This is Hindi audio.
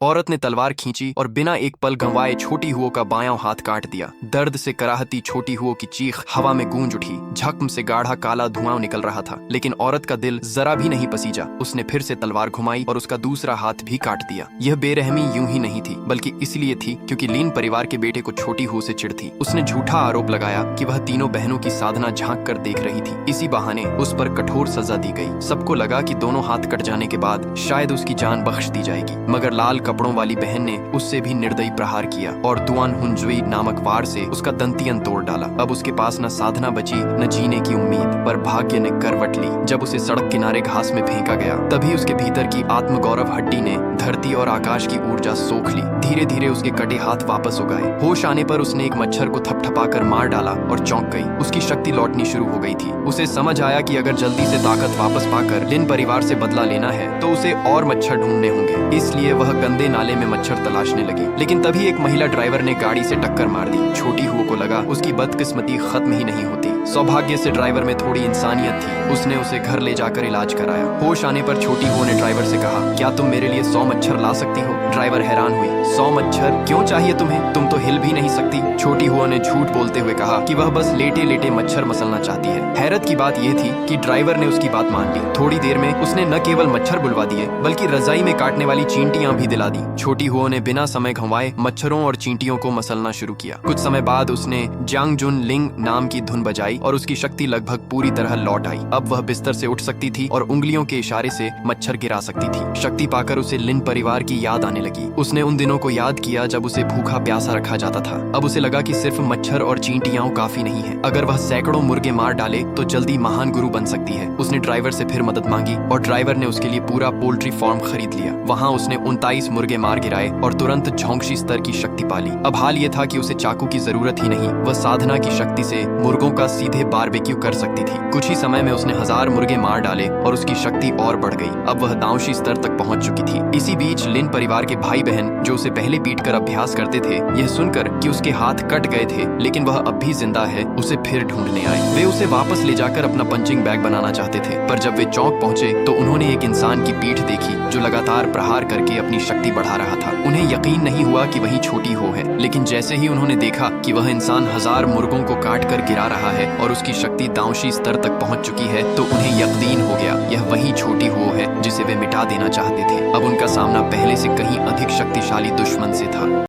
औरत ने तलवार खींची और बिना एक पल गंवाए छोटी हुओ का बायां हाथ काट दिया। दर्द से कराहती छोटी हुओ की चीख हवा में गूंज उठी। झख्म से गाढ़ा काला धुआं निकल रहा था, लेकिन औरत का दिल जरा भी नहीं पसीजा। उसने फिर से तलवार घुमाई और उसका दूसरा हाथ भी काट दिया। यह बेरहमी यूं ही नहीं थी, बल्कि इसलिए थी क्योंकि लीन परिवार के बेटे को छोटी हुओ से चिढ़ थी। उसने झूठा आरोप लगाया कि वह तीनों बहनों की साधना झांक कर देख रही थी। इसी बहाने उस पर कठोर सजा दी गई। सबको लगा कि दोनों हाथ कट जाने के बाद शायद उसकी जान बख्श दी जाएगी, मगर लाल कपड़ों वाली बहन ने उससे भी निर्दयी प्रहार किया और दुआन हुंजुई नामक वार से उसका दंतियन तोड़ डाला। अब उसके पास न साधना बची न जीने की उम्मीद, पर भाग्य ने करवट ली। जब उसे सड़क किनारे घास में फेंका गया, तभी उसके भीतर की आत्मगौरव हड्डी ने धरती और आकाश की ऊर्जा सोख ली। धीरे धीरे उसके कटे हाथ वापस उगाए। होश आने पर उसने एक मच्छर को थपथपाकर मार डाला और चौंक गई। उसकी शक्ति लौटनी शुरू हो गई थी। उसे समझ आया कि अगर जल्दी से ताकत वापस पाकर लिन परिवार से बदला लेना है तो उसे और मच्छर ढूंढने होंगे। इसलिए वह गंदे नाले में मच्छर तलाशने लगी। लेकिन तभी एक महिला ड्राइवर ने गाड़ी से टक्कर मार दी। छोटी हुओ को लगा उसकी बदकिस्मती खत्म ही नहीं होती। सौभाग्य से ड्राइवर में थोड़ी इंसानियत थी। उसने उसे घर ले जाकर इलाज कराया। होश आने पर छोटी हुओ ने ड्राइवर से कहा, क्या तुम मेरे लिए 100 मच्छर ला सकती हो? ड्राइवर हैरान हुई। 100 मच्छर क्यों चाहिए तुम्हें? तुम तो हिल भी नहीं सकती। छोटी हुओ ने झूठ बोलते हुए कहा कि वह बस लेटे लेटे मच्छर मसलना चाहती है। हैरत की बात यह थी कि ड्राइवर ने उसकी बात मान ली। थोड़ी देर में उसने न केवल मच्छर बुलवा दिए, बल्कि रजाई में काटने वाली चींटियां भी दिला दी। छोटी हुओ ने बिना समय गंवाए मच्छरों और चींटियों को मसलना शुरू किया। कुछ समय बाद उसने जांग जुन लिंग नाम की धुन बजाई और उसकी शक्ति लगभग पूरी तरह लौट आई। अब वह बिस्तर से उठ सकती थी और उंगलियों के इशारे से मच्छर गिरा सकती थी। शक्ति पाकर उसे लिन परिवार की याद आने लगी। उसने उन दिनों को याद किया जब उसे भूखा प्यासा रखा जाता था। अब उसे लगा कि सिर्फ मच्छर और चींटियां काफी नहीं है। अगर वह सैकड़ों मुर्गे मार डाले तो जल्दी महान गुरु बन सकती है। उसने ड्राइवर से फिर मदद मांगी और ड्राइवर ने उसके लिए पूरा पोल्ट्री फार्म खरीद लिया। वहाँ उसने 29 मुर्गे मार गिराए और तुरंत झोंकशी स्तर की शक्ति पाली। अब हाल ये था कि उसे चाकू की जरूरत ही नहीं। वह साधना की शक्ति से मुर्गों का सीधे बारबेक्यू कर सकती थी। कुछ ही समय में उसने 1000 मुर्गे मार डाले और उसकी शक्ति और बढ़ गई। अब वह दांशी स्तर तक पहुंच चुकी थी। इसी बीच लिन परिवार के भाई बहन जो उसे पहले पीटकर अभ्यास करते थे, यह सुनकर कि उसके हाथ कट गए थे लेकिन वह अब भी जिंदा है, उसे फिर ढूंढने आए। वे उसे वापस ले जाकर अपना पंचिंग बैग बनाना चाहते थे, पर जब वे चौक पहुंचे तो उन्होंने एक इंसान की पीठ देखी जो लगातार प्रहार करके अपनी शक्ति बढ़ा रहा था। उन्हें यकीन नहीं हुआ कि वही छोटी हुओ है, लेकिन जैसे ही उन्होंने देखा कि वह इंसान 1000 मुर्गों को काट कर गिरा रहा है और उसकी शक्ति दांशी स्तर तक पहुंच चुकी है, तो उन्हें यकीन हो गया यह वही छोटी हुओ है जिसे वे मिटा देना चाहते थे। अब उनका सामना पहले से कहीं अधिक शक्तिशाली दुश्मन से था।